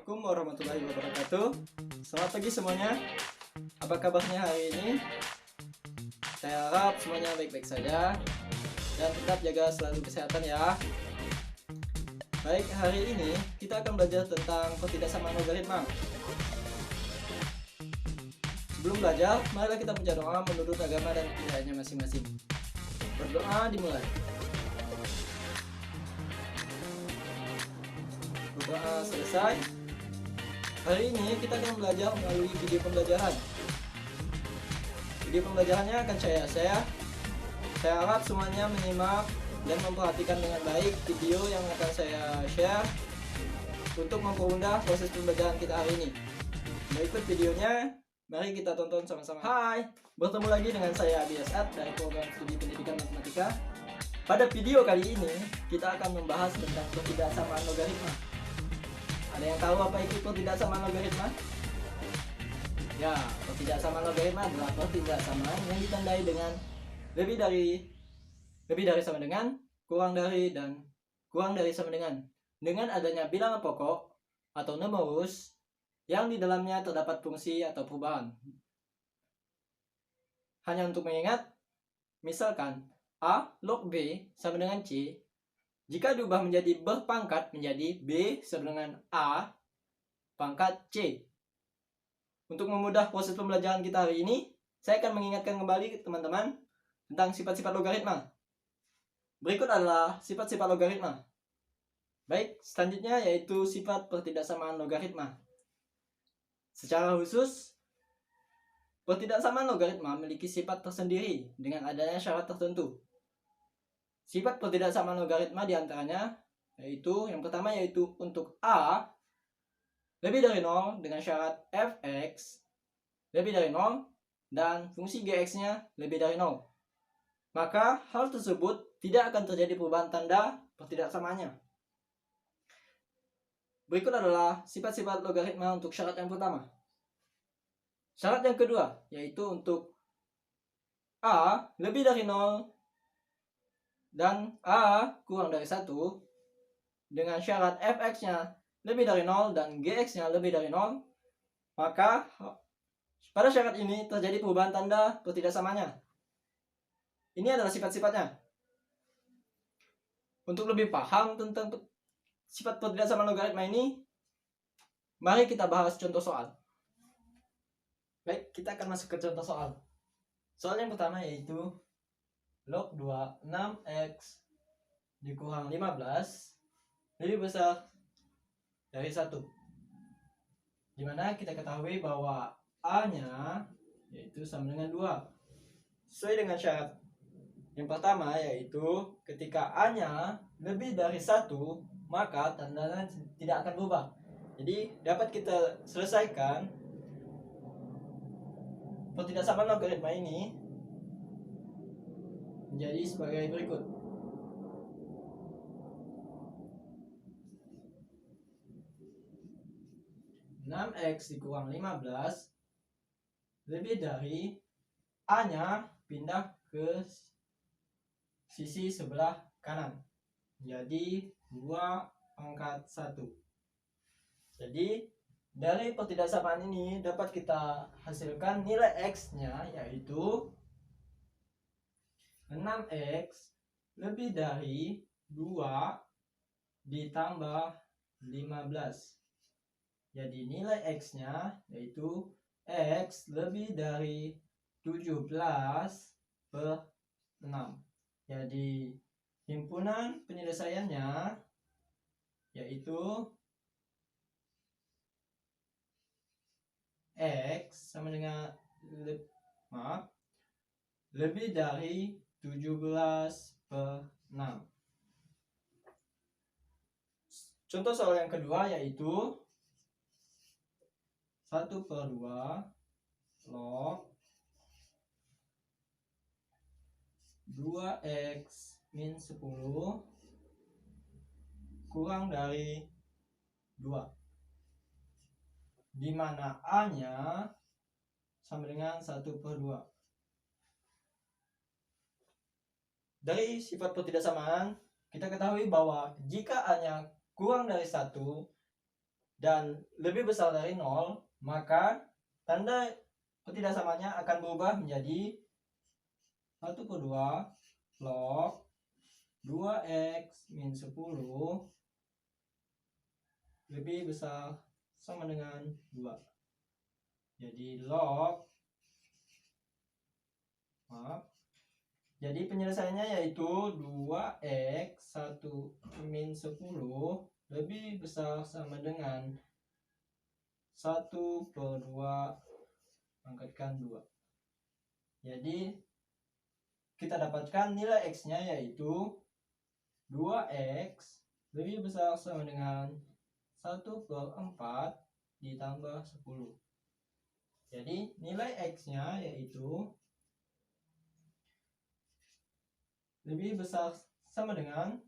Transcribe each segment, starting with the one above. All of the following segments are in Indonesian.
Assalamualaikum warahmatullahi wabarakatuh. Selamat pagi semuanya. Apa kabarnya hari ini? Saya harap semuanya baik-baik saja dan tetap jaga selalu kesehatan ya. Baik, hari ini kita akan belajar tentang ketidaksamaan logaritma. Sebelum belajar, marilah kita baca doa menurut agama dan pilihannya masing-masing. Berdoa dimulai. Berdoa selesai. Hari ini kita akan belajar melalui video pembelajaran. Video pembelajarannya akan saya share. Saya harap semuanya menyimak dan memperhatikan dengan baik video yang akan saya share untuk mempermudah proses pembelajaran kita hari ini. Berikut videonya, mari kita tonton sama-sama. Hai, bertemu lagi dengan saya Abi Asad dari program studi pendidikan matematika. Pada video kali ini, kita akan membahas tentang ketidaksamaan logaritma. Ada yang tahu apa itu ketidaksamaan logaritma? Ya, ketidaksamaan logaritma adalah ketidaksamaan yang ditandai dengan lebih dari sama dengan, kurang dari, dan kurang dari sama dengan adanya bilangan pokok atau numerus yang di dalamnya terdapat fungsi atau perubahan. Hanya untuk mengingat, misalkan A log B sama dengan C, jika diubah menjadi berpangkat menjadi B sama dengan A pangkat C. Untuk memudah proses pembelajaran kita hari ini, saya akan mengingatkan kembali teman-teman tentang sifat-sifat logaritma. Berikut adalah sifat-sifat logaritma. Baik, selanjutnya yaitu sifat pertidaksamaan logaritma. Secara khusus, pertidaksamaan logaritma memiliki sifat tersendiri dengan adanya syarat tertentu. Sifat pertidaksamaan logaritma diantaranya yaitu yang pertama yaitu untuk A lebih dari 0 dengan syarat fx lebih dari 0 dan fungsi gx-nya lebih dari 0. Maka hal tersebut tidak akan terjadi perubahan tanda pertidaksamaannya. Berikut adalah sifat-sifat logaritma untuk syarat yang pertama. Syarat yang kedua yaitu untuk A lebih dari 0 dan A kurang dari 1 dengan syarat fx-nya lebih dari 0 dan gx-nya lebih dari 0, maka pada syarat ini terjadi perubahan tanda pertidaksamaannya. Ini adalah sifat-sifatnya. Untuk lebih paham tentang sifat pertidaksamaan logaritma ini, mari kita bahas contoh soal. Baik, kita akan masuk ke contoh soal. Soal yang pertama yaitu log 2 6x dikurang 15 lebih besar dari 1. Dimana kita ketahui bahwa A-nya yaitu sama dengan 2. Sesuai dengan syarat yang pertama yaitu ketika A-nya lebih dari 1, maka tandanya tidak akan berubah. Jadi dapat kita selesaikan pertidaksamaan logaritma ini menjadi sebagai berikut. (6x dikurang 15) lebih dari A-nya pindah ke sisi sebelah kanan jadi 2 pangkat 1. Jadi dari pertidaksamaan ini dapat kita hasilkan nilai x-nya yaitu 6x lebih dari 2 ditambah 15. Jadi nilai x-nya yaitu x lebih dari 17 per 6. Jadi himpunan penyelesaiannya yaitu x sama dengan lebih dari 17 per 6. Contoh soal yang kedua yaitu 1/2 log 2x min 10 kurang dari 2, di mana A-nya sama dengan 1/2. Dari sifat pertidaksamaan kita ketahui bahwa jika A-nya kurang dari 1 dan lebih besar dari 0, maka tanda ketidaksamanya akan berubah menjadi 1/2 log 2x min 10 lebih besar sama dengan 2. Jadi jadi penyelesaiannya yaitu 2x 1 min 10 lebih besar sama dengan 1/2 pangkatkan 2. Jadi kita dapatkan nilai x-nya yaitu 2x lebih besar sama dengan 1/4 ditambah 10. Jadi nilai x-nya yaitu lebih besar sama dengan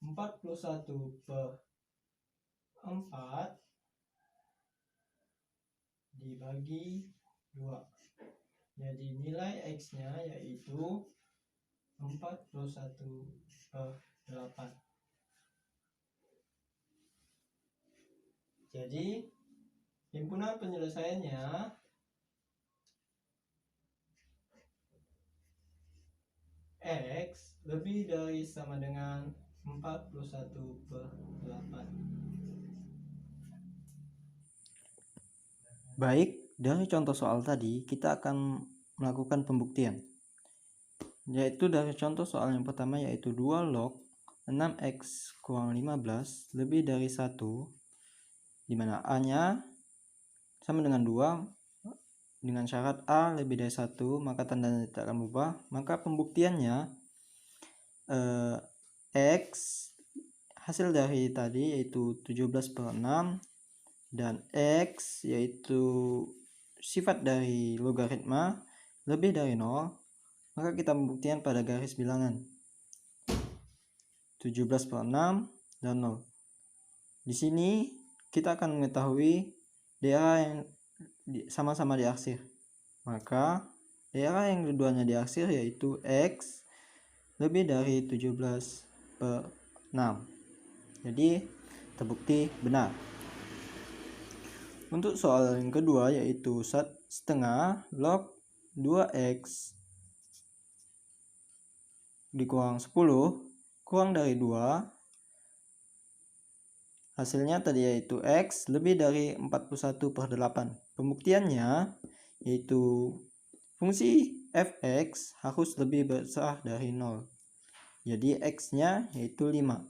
41/4 dibagi 2. Jadi nilai x-nya yaitu 41/8. Jadi himpunan penyelesaiannya x lebih dari sama dengan 41/8. Baik, dari contoh soal tadi kita akan melakukan pembuktian. Yaitu dari contoh soal yang pertama yaitu 2 log 6x kurang 15 lebih dari 1, di mana a-nya sama dengan 2 dengan syarat a lebih dari 1, maka tandanya tidak akan berubah. Maka pembuktiannya x hasil dari tadi yaitu 17/6 dan x yaitu sifat dari logaritma lebih dari 0, maka kita membuktikan pada garis bilangan 17/6 dan 0. Di sini kita akan mengetahui daerah yang sama-sama diarsir. Maka daerah yang keduanya diarsir yaitu x lebih dari 17/6. Jadi terbukti benar. Untuk soal yang kedua yaitu 1/2 log 2x dikurang 10 kurang dari 2. Hasilnya tadi yaitu x lebih dari 41/8. Pembuktiannya yaitu fungsi fx harus lebih besar dari 0. Jadi x-nya yaitu 5.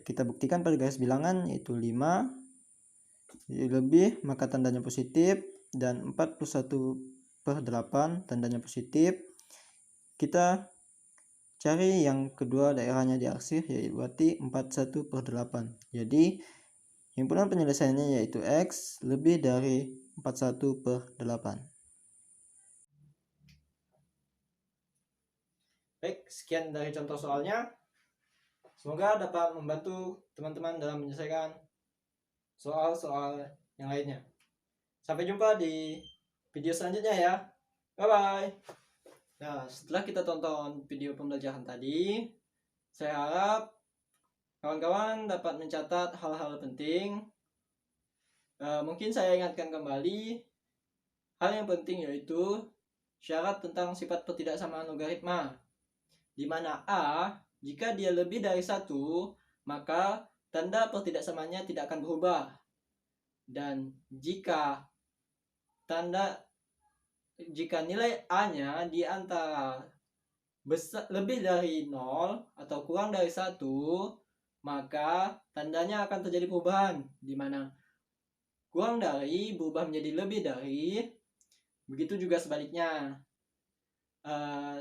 Kita buktikan pada garis bilangan yaitu 5 lebih, maka tandanya positif, dan 41/8 tandanya positif. Kita cari yang kedua daerahnya diarsir yaitu berarti 41/8. Jadi himpunan penyelesaiannya yaitu x lebih dari 41/8. Baik, sekian dari contoh soalnya. Semoga dapat membantu teman-teman dalam menyelesaikan soal-soal yang lainnya. Sampai jumpa di video selanjutnya ya. Bye-bye. Nah, setelah kita tonton video pembelajaran tadi, saya harap kawan-kawan dapat mencatat hal-hal penting. Mungkin saya ingatkan kembali, hal yang penting yaitu syarat tentang sifat ketidaksamaan logaritma, di mana a, jika dia lebih dari 1, maka tanda ketidaksamaannya tidak akan berubah. Dan jika nilai a-nya di antara lebih dari 0 atau kurang dari 1, maka tandanya akan terjadi perubahan, di mana kurang dari berubah menjadi lebih dari, begitu juga sebaliknya.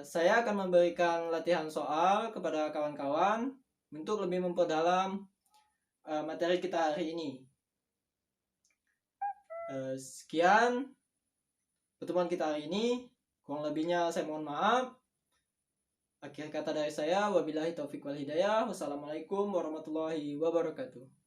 Saya akan memberikan latihan soal kepada kawan-kawan untuk lebih memperdalam materi kita hari ini. Sekian pertemuan kita hari ini. Kurang lebihnya saya mohon maaf. Akhir kata dari saya, wabillahi taufiq wal hidayah. Wassalamualaikum warahmatullahi wabarakatuh.